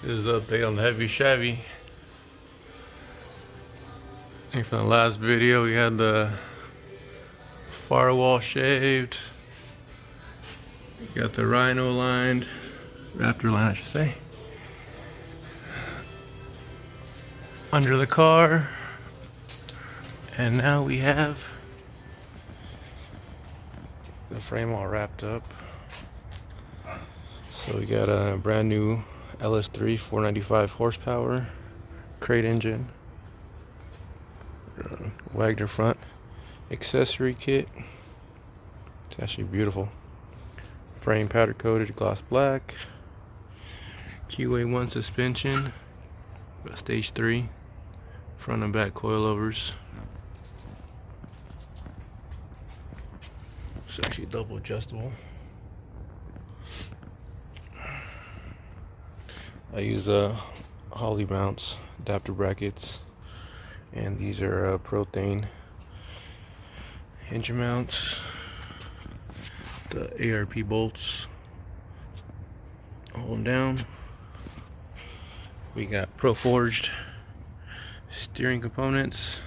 This is an update on the heavy Chevy. And from the last video, we had the firewall shaved. We got the rhino lined, raptor line, I should say, under the car. And now we have the frame all wrapped up. So we got a brand new LS3 495 horsepower crate engine, Wagner front accessory kit. It's actually beautiful. Frame powder coated gloss black. QA1 suspension. Stage 3 front and back coilovers. It's actually double adjustable. I use Holly mounts, adapter brackets, and these are Prothane hinge mounts, the ARP bolts, hold them down. We got Pro Forged steering components.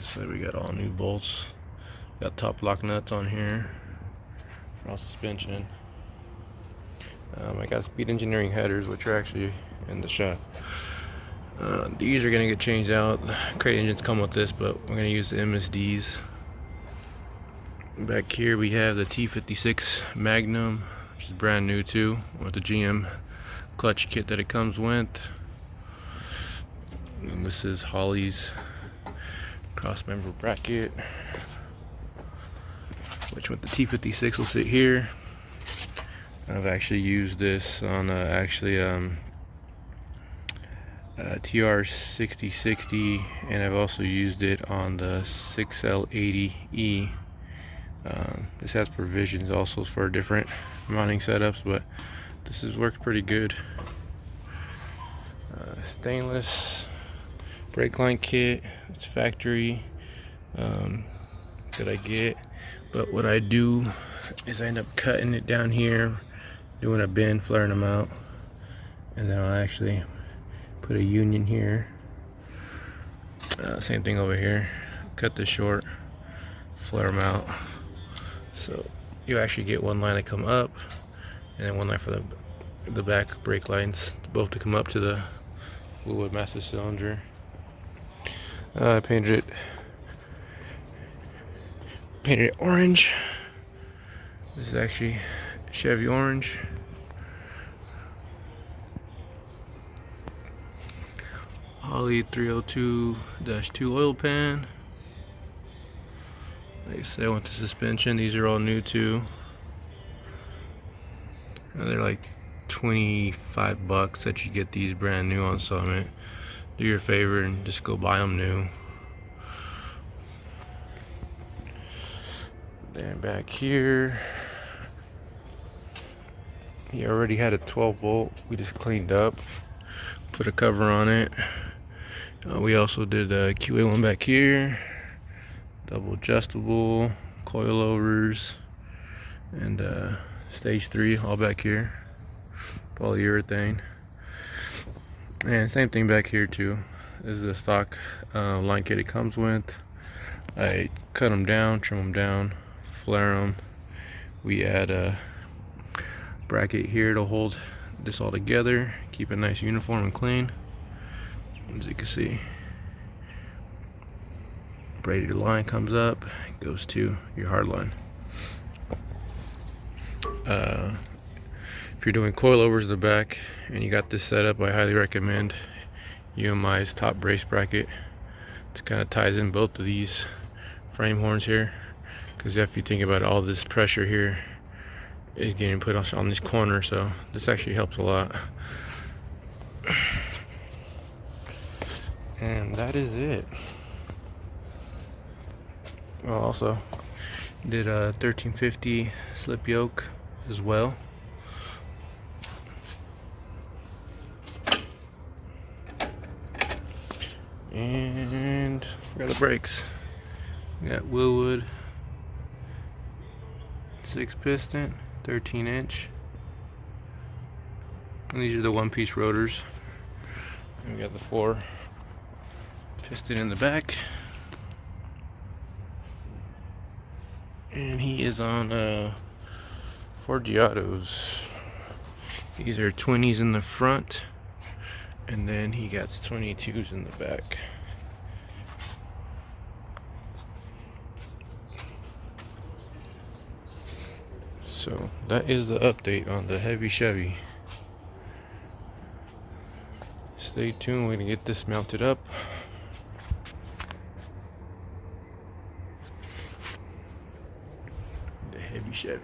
So we got all new bolts. Got top lock nuts on here for all suspension. I got Speed Engineering headers, which are actually in the shop. These are gonna get changed out. Crate engines come with this, but we're gonna use the MSDs. Back here we have the T56 Magnum, which is brand new too, with the GM clutch kit that it comes with. And this is Holly's cross member bracket, which with the T56 will sit here. I've actually used this on TR6060, and I've also used it on the 6L80E. This has provisions also for different mounting setups, but this has worked pretty good. Stainless brake line kit. It's factory that I get, but what I do is I end up cutting it down here, doing a bend, flaring them out, and then I'll actually put a union here. Same thing over here. Cut this short, flare them out. So you actually get one line to come up, and then one line for the back brake lines, both to come up to the fluid master cylinder. I painted it orange. This is actually Chevy orange. Holly 302-2 oil pan. Like I said, I went to suspension. These are all new too. And they're like $25 that you get these brand new on Summit. Do your favor and just go buy them new. Then back here, he already had a 12 volt. We just cleaned up, put a cover on it. We also did a QA1 back here, double adjustable coilovers, and stage 3 all back here, polyurethane. And same thing back here too. This is the stock line kit it comes with. I cut them down, trim them down, flare them. We add a bracket here to hold this all together, keep it nice, uniform, and clean. As you can see, braided line comes up, goes to your hard line. If you're doing coilovers in the back and you got this set up, I highly recommend UMI's top brace bracket. It kind of ties in both of these frame horns here, because if you think about it, all this pressure here is getting put on this corner, so this actually helps a lot. And that is it. Well, also did a 1350 slip yoke as well. And forgot the brakes. We got Willwood 6 piston, 13 inch. And these are the one-piece rotors. And we got the 4 piston in the back. And he is on 4 Giottos. These are 20s in the front, and then he got 22s in the back. So that is the update on the heavy Chevy. Stay tuned, we're gonna get this mounted up. The heavy Chevy.